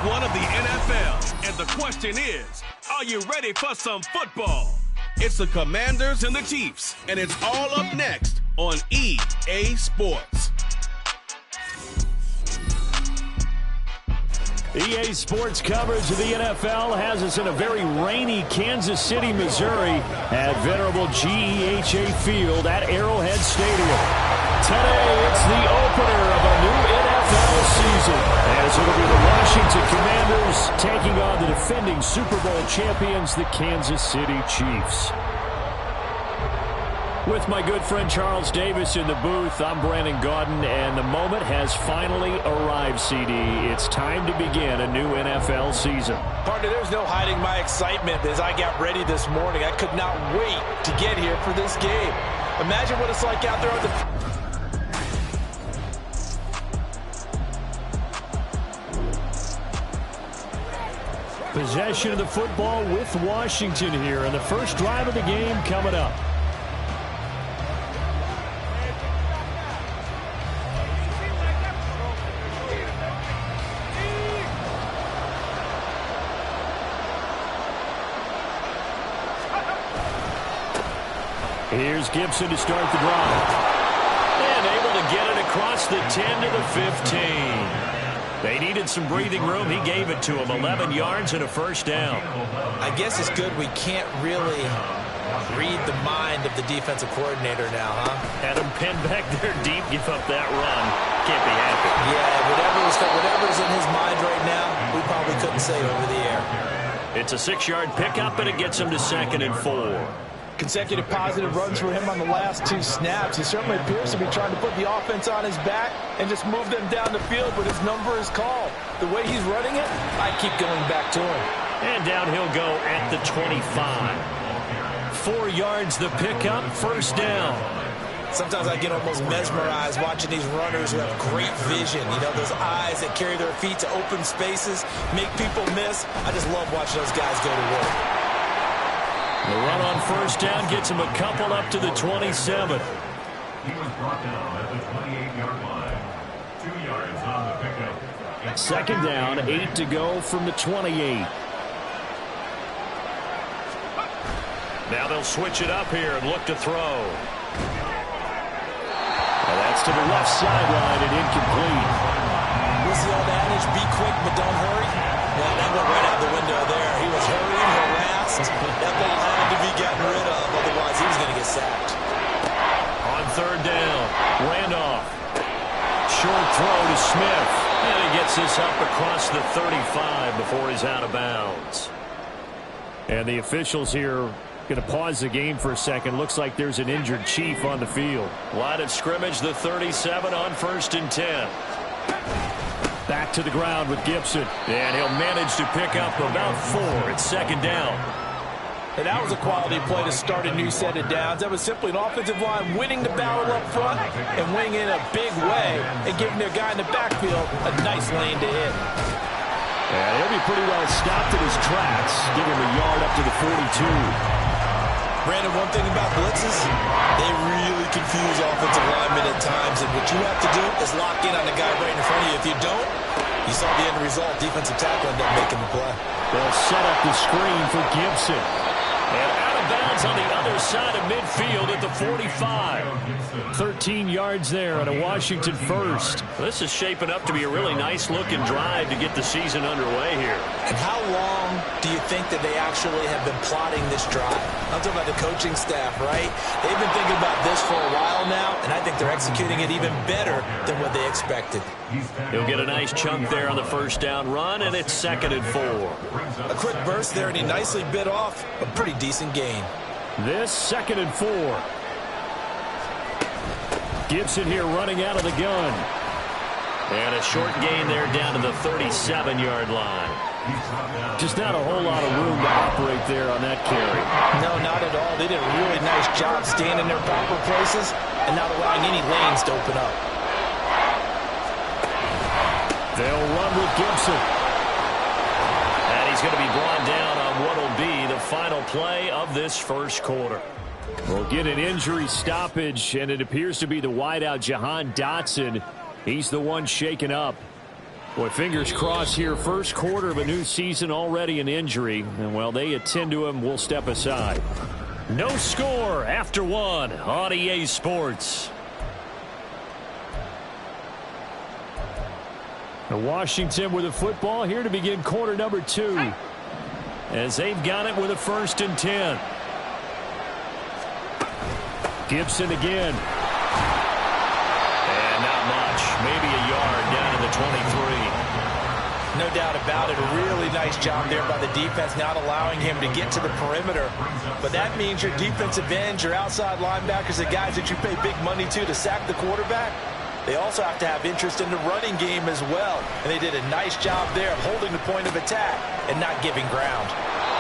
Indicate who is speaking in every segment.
Speaker 1: one of the NFL. And the question is, are you ready for some football? It's the Commanders and the Chiefs, and it's all up next on EA Sports.
Speaker 2: EA Sports coverage of the NFL has us in a very rainy Kansas City, Missouri at venerable GEHA Field at Arrowhead Stadium. Today, it's the opener of a new NFL season, as it'll be the Washington Commanders taking on the defending Super Bowl champions, the Kansas City Chiefs. With my good friend Charles Davis in the booth, I'm Brandon Gaudin, and the moment has finally arrived, CD. It's time to begin a new NFL season.
Speaker 3: Partner, there's no hiding my excitement as I got ready this morning. I could not wait to get here for this game. Imagine what it's like out there on the...
Speaker 2: Possession of the football with Washington here, and the first drive of the game coming up. Here's Gibson to start the drive. And able to get it across the 10 to the 15. They needed some breathing room. He gave it to them. 11 yards and a first down.
Speaker 3: I guess it's good we can't really read the mind of the defensive coordinator now, huh?
Speaker 2: Had him pinned back there deep, give up that run. Can't be happy.
Speaker 3: Yeah, whatever's in his mind right now, we probably couldn't say over the air.
Speaker 2: It's a 6-yard pickup, and it gets him to 2nd and 4.
Speaker 3: Consecutive positive runs for him on the last 2 snaps. He certainly appears to be trying to put the offense on his back and just move them down the field, but his number is called. The way he's running it, I keep going back to him.
Speaker 2: And down he'll go at the 25. 4 yards the pickup, first down.
Speaker 3: Sometimes I get almost mesmerized watching these runners who have great vision. You know, those eyes that carry their feet to open spaces, make people miss. I just love watching those guys go to work.
Speaker 2: The run on first down gets him a couple up to the 27.
Speaker 4: He was brought down at the 28-yard line. 2 yards on the pickup.
Speaker 2: Second down, 8 to go from the 28. Now they'll switch it up here and look to throw. Well, that's to the left sideline and incomplete.
Speaker 3: What's the old adage? Be quick, but don't hurry. Well, that went right out the window there. He was hurrying, harassed. That ball had to be gotten rid of. Otherwise, he was going to get sacked.
Speaker 2: On third down, Randolph. Short throw to Smith. And he gets this up across the 35 before he's out of bounds. And the officials here going to pause the game for a second. Looks like there's an injured Chief on the field. Line of scrimmage, the 37 on 1st and 10. Back to the ground with Gibson. And he'll manage to pick up about 4. It's 2nd down.
Speaker 3: And that was a quality play to start a new set of downs. That was simply an offensive line winning the battle up front and winning in a big way and giving their guy in the backfield a nice lane to hit.
Speaker 2: And he'll be pretty well stopped in his tracks. Give him a yard up to the 42.
Speaker 3: Brandon, one thing about blitzes, they really confuse offensive linemen at times, and what you have to do is lock in on the guy right in front of you. If you don't, you saw the end result. Defensive tackle ended up making the play.
Speaker 2: They'll set up the screen for Gibson. And out of bounds on the other side of midfield at the 45. 13 yards there on a Washington first. This is shaping up to be a really nice-looking drive to get the season underway here.
Speaker 3: And how long do you think that they actually have been plotting this drive? I'm talking about the coaching staff, right? They've been thinking about this for a while now, and I think they're executing it even better than what they expected.
Speaker 2: He'll get a nice chunk there on the first down run, and it's 2nd and 4.
Speaker 3: A quick burst there, and he nicely bit off a pretty decent gain.
Speaker 2: This 2nd and 4. Gibson here running out of the gun. And a short gain there down to the 37-yard line. Just not a whole lot of room to operate there on that carry.
Speaker 3: No, not at all. They did a really nice job staying in their proper places and not allowing any lanes to open up.
Speaker 2: They'll run with Gibson. And he's going to be brought down on what will be the final play of this first quarter. We'll get an injury stoppage, and it appears to be the wideout, Jahan Dotson. He's the one shaken up. Boy, fingers crossed here. First quarter of a new season, already an injury. And while they attend to him, we'll step aside. No score after one on EA Sports. Washington with a football here to begin quarter number 2. As they've got it with a 1st and 10. Gibson again. And not much. Maybe a yard down to the 23.
Speaker 3: No doubt about it. A really nice job there by the defense, not allowing him to get to the perimeter. But that means your defensive ends, your outside linebackers, the guys that you pay big money to sack the quarterback, they also have to have interest in the running game as well. And they did a nice job there of holding the point of attack and not giving ground.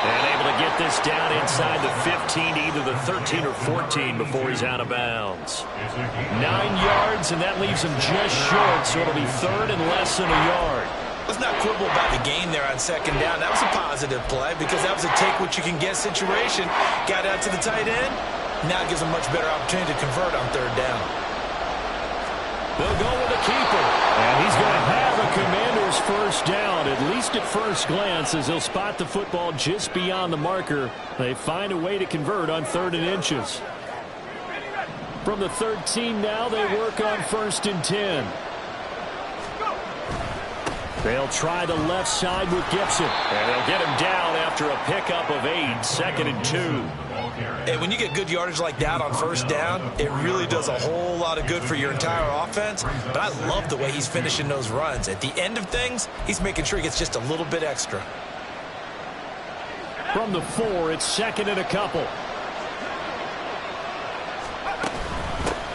Speaker 2: And able to get this down inside the 15, either the 13 or 14 before he's out of bounds. 9 yards, and that leaves him just short, so it'll be 3rd and less than a yard.
Speaker 3: Let's not quibble about the gain there on 2nd down. That was a positive play because that was a take-what-you-can-get situation. Got out to the tight end. Now it gives a much better opportunity to convert on 3rd down.
Speaker 2: They'll go with the keeper. And he's going to have a Commander's 1st down, at least at first glance, as he'll spot the football just beyond the marker. They find a way to convert on 3rd and inches. From the 13 now, they work on 1st and 10. They'll try the left side with Gibson. And they'll get him down after a pickup of 8, 2nd and 2.
Speaker 3: And when you get good yardage like that on 1st down, it really does a whole lot of good for your entire offense. But I love the way he's finishing those runs. At the end of things, he's making sure he gets just a little bit extra.
Speaker 2: From the 4, it's 2nd and a couple.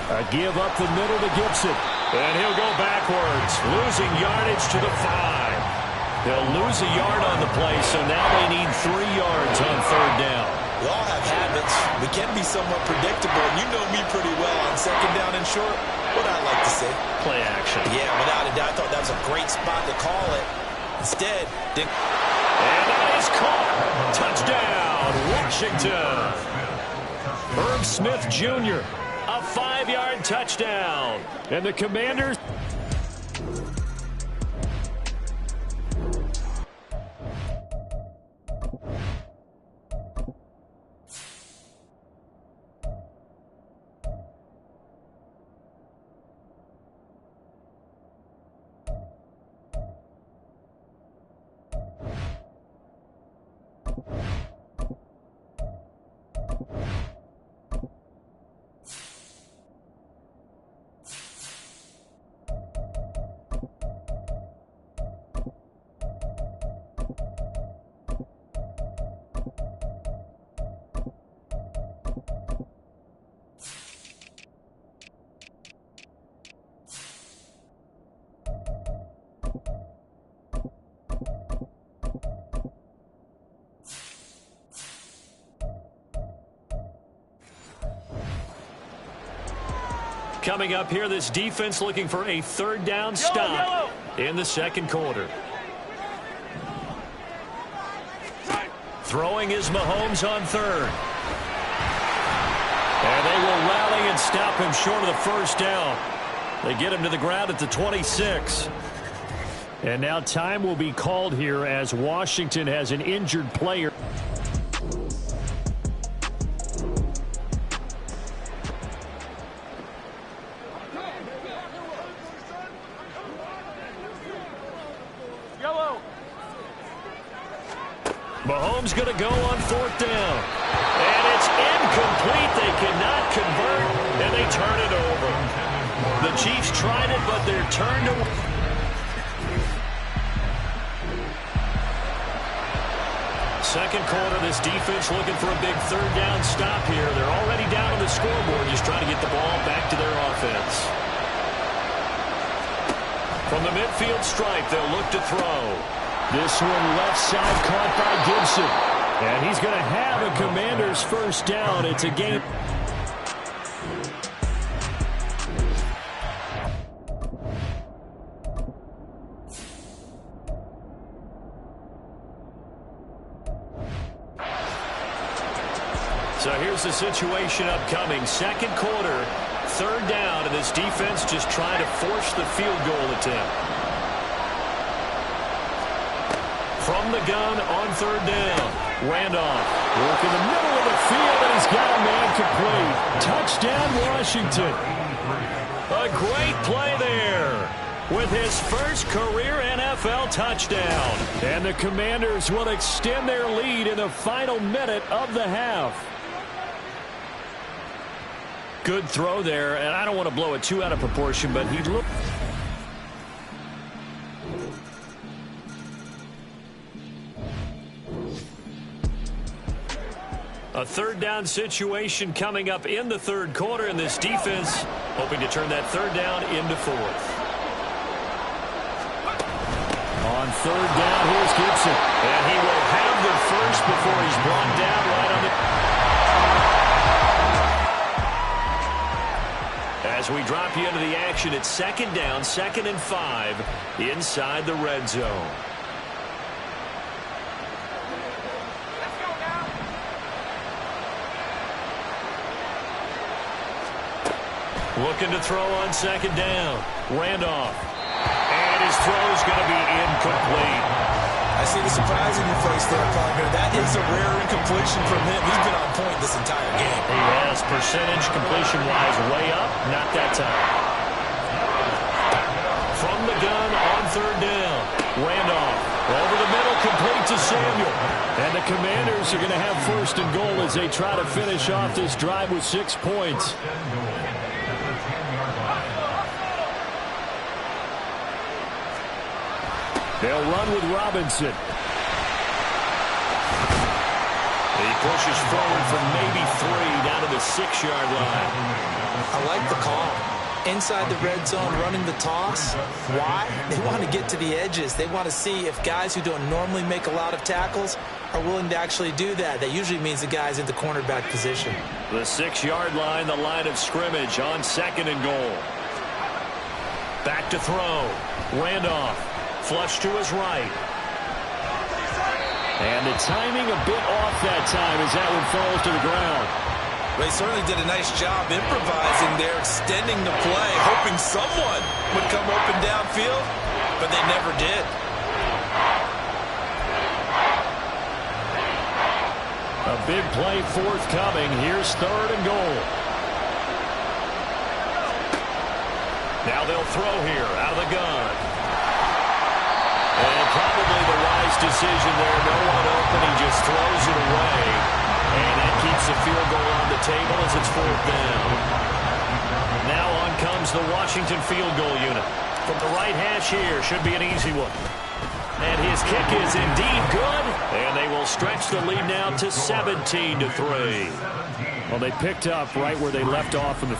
Speaker 2: A give up the middle to Gibson. And he'll go backwards, losing yardage to the 5. They'll lose a yard on the play, so now they need 3 yards on 3rd down.
Speaker 3: We all have habits. We can be somewhat predictable. And you know me pretty well on 2nd down and short. What I like to say.
Speaker 2: Play action.
Speaker 3: Yeah, without a doubt. I thought that was a great spot to call it. Instead,
Speaker 2: and that is caught. Touchdown, Washington. Herb Smith Jr., a 5-yard touchdown. And the Commanders... Coming up here, this defense looking for a 3rd down stop in the 2nd quarter. Throwing is Mahomes on 3rd. And they will rally and stop him short of the 1st down. They get him to the ground at the 26. And now time will be called here as Washington has an injured player. Mahomes going to go on 4th down. And it's incomplete. They cannot convert, and they turn it over. The Chiefs tried it, but they're turned away. Second quarter, this defense looking for a big 3rd down stop here. They're already down on the scoreboard, just trying to get the ball back to their offense. From the midfield stripe, they'll look to throw. This one left side caught by Gibson. And he's going to have a Commander's 1st down. It's a game. So here's the situation upcoming. 2nd quarter, 3rd down, and this defense just trying to force the field goal attempt. From the gun on third down. Randolph work in the middle of the field, and he's got a man complete. Touchdown, Washington. A great play there with his first career NFL touchdown. And the Commanders will extend their lead in the final minute of the half. Good throw there, and I don't want to blow it too out of proportion, but he looked... A third down situation coming up in the third quarter, and this defense hoping to turn that third down into fourth. On third down, here's Gibson. And he will have the first before he's brought down right on the... As we drop you into the action, it's second down, 2nd and 5 inside the red zone. Looking to throw on second down. Randolph. And his throw is going to be incomplete.
Speaker 3: I see the surprise in your face there, partner. That is a rare incompletion from him. He's been on point this entire game.
Speaker 2: He has, percentage completion-wise way up. Not that time. From the gun on third down. Randolph over the middle, complete to Samuel. And the Commanders are going to have first and goal as they try to finish off this drive with 6 points. They'll run with Robinson. He pushes forward from maybe 3 down to the 6-yard line.
Speaker 3: I like the call. Inside the red zone, running the toss. Why? They want to get to the edges. They want to see if guys who don't normally make a lot of tackles are willing to actually do that. That usually means the guy's in the cornerback position.
Speaker 2: The 6-yard line, the line of scrimmage on 2nd and goal. Back to throw. Randolph. Flush to his right. And the timing a bit off that time as that one falls to the ground.
Speaker 3: They certainly did a nice job improvising there, extending the play, hoping someone would come open downfield, but they never did.
Speaker 2: A big play forthcoming. Here's 3rd and goal. Now they'll throw here out of the gun. And probably the wise decision there. No one open. He just throws it away. And that keeps the field goal on the table as it's 4th down. Now on comes the Washington field goal unit. From the right hash here. Should be an easy one. And his kick is indeed good. And they will stretch the lead now to 17-3. Well, they picked up right where they left off in the...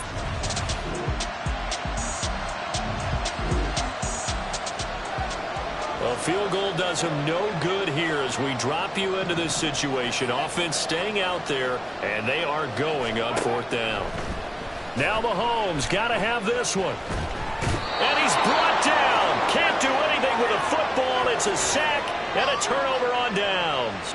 Speaker 2: A field goal does him no good here as we drop you into this situation. Offense staying out there, and they are going on 4th down. Now Mahomes got to have this one. And he's brought down. Can't do anything with a football. It's a sack and a turnover on downs.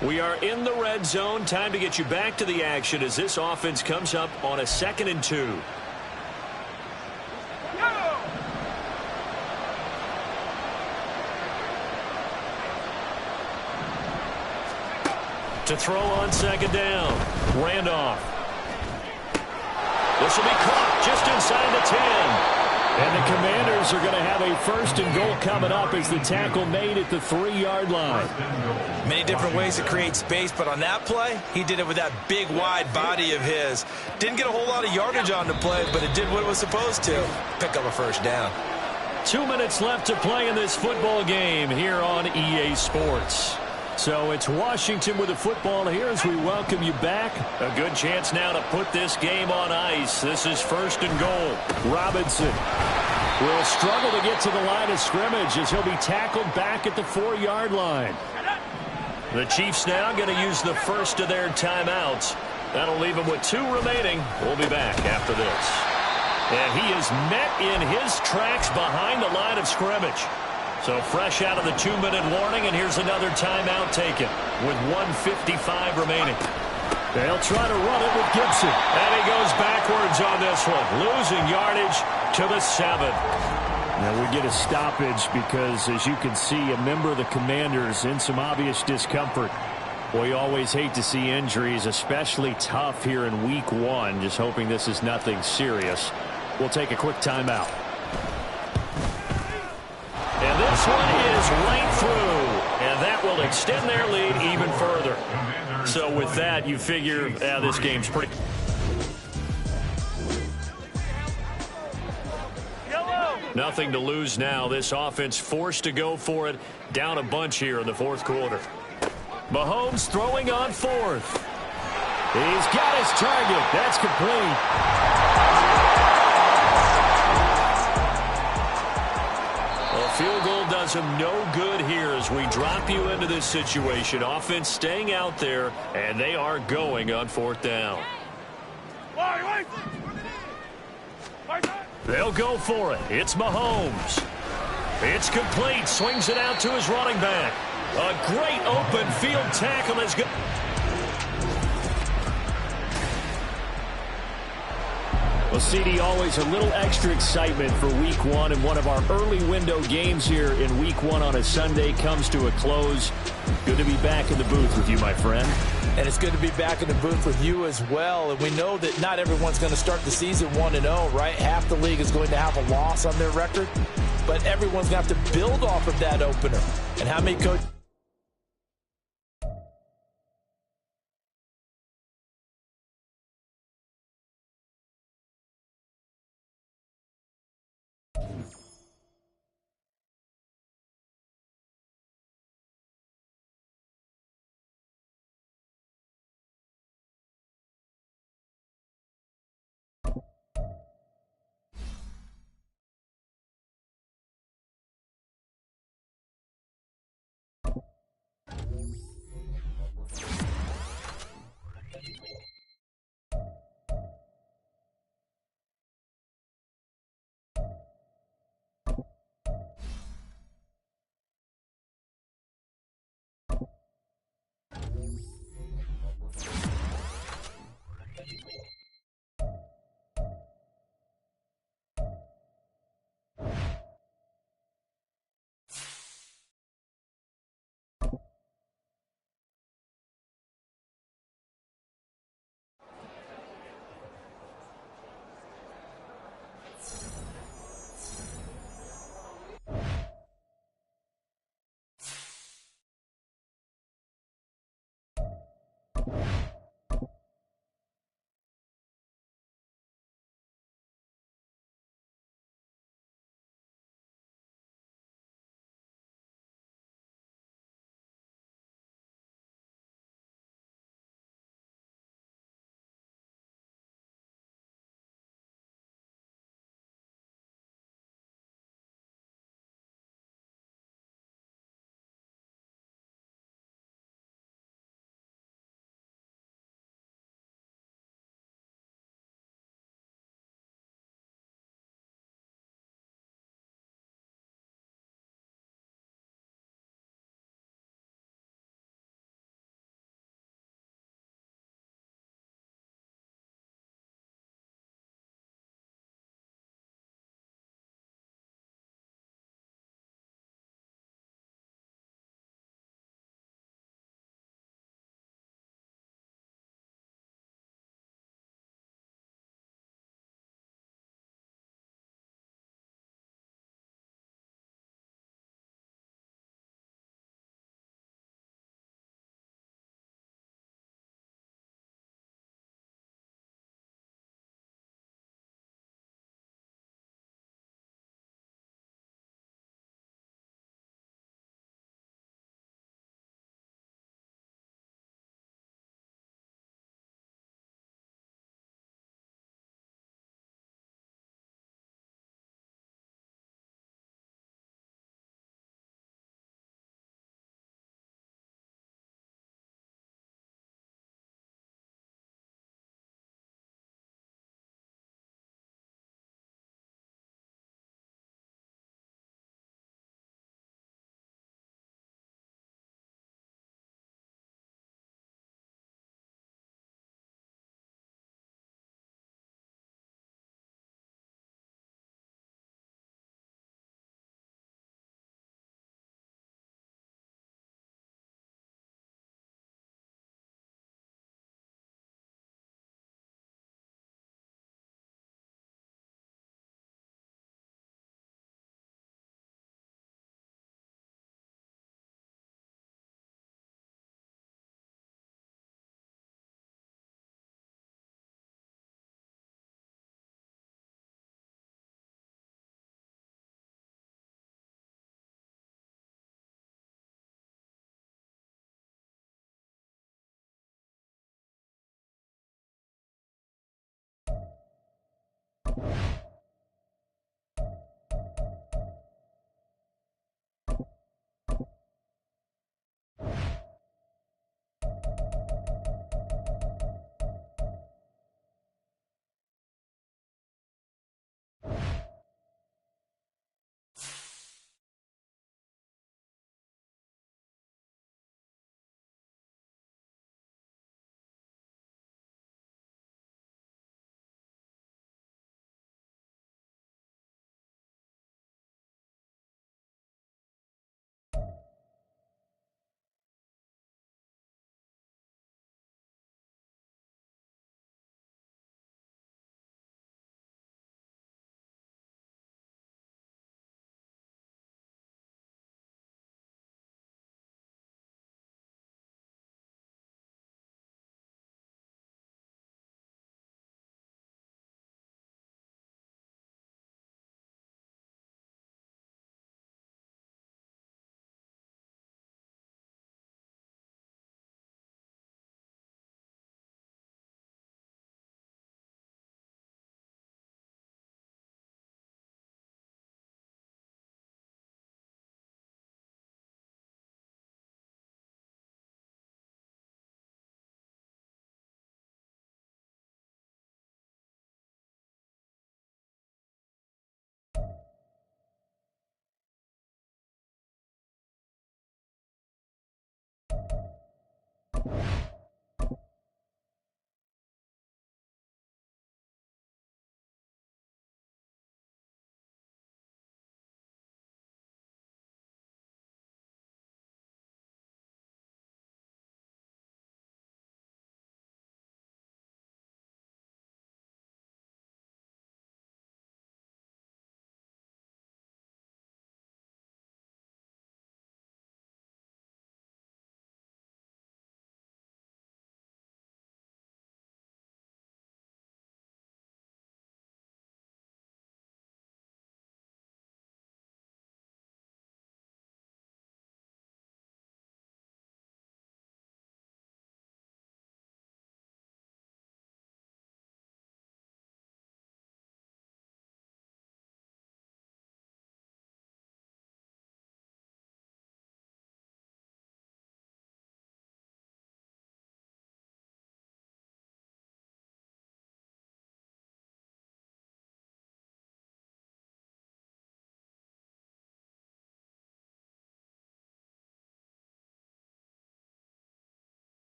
Speaker 2: We are in the red zone. Time to get you back to the action as this offense comes up on a 2nd and 2. To throw on 2nd down. Randolph. This will be caught just inside the 10. And the Commanders are going to have a 1st and goal coming up as the tackle made at the 3-yard line.
Speaker 3: Many different ways to create space, but on that play, he did it with that big, wide body of his. Didn't get a whole lot of yardage on the play, but it did what it was supposed to. Pick up a 1st down.
Speaker 2: 2 minutes left to play in this football game here on EA Sports. So it's Washington with the football here as we welcome you back. A good chance now to put this game on ice. This is 1st and goal. Robinson will struggle to get to the line of scrimmage as he'll be tackled back at the 4-yard line. The Chiefs now going to use the first of their timeouts. That'll leave them with 2 remaining. We'll be back after this. And he is met in his tracks behind the line of scrimmage. So fresh out of the 2-minute warning, and here's another timeout taken with 1:55 remaining. They'll try to run it with Gibson. And he goes backwards on this one, losing yardage to the 7.
Speaker 5: Now we get a stoppage because, as you can see, a member of the Commanders in some obvious discomfort. Boy, you always hate to see injuries, especially tough here in week 1. Just hoping this is nothing serious. We'll take a quick timeout.
Speaker 2: And this one is right through. And that will extend their lead even further. So with that, you figure this game's pretty... Nothing to lose now. This offense forced to go for it. Down a bunch here in the fourth quarter. Mahomes throwing on 4th.
Speaker 5: He's got his target. That's complete.
Speaker 2: A field goal does him no good here as we drop you into this situation. Offense staying out there, and they are going on 4th down. They'll go for it. It's Mahomes. It's complete. Swings it out to his running back. A great open field tackle is good.
Speaker 5: Well, CD, always a little extra excitement for week 1, and one of our early window games here in week 1 on a Sunday comes to a close. Good to be back in the booth with you, my friend.
Speaker 3: And it's good to be back in the booth with you as well. And we know that not everyone's going to start the season 1-0, right? Half the league is going to have a loss on their record. But everyone's going to have to build off of that opener. And how many coaches...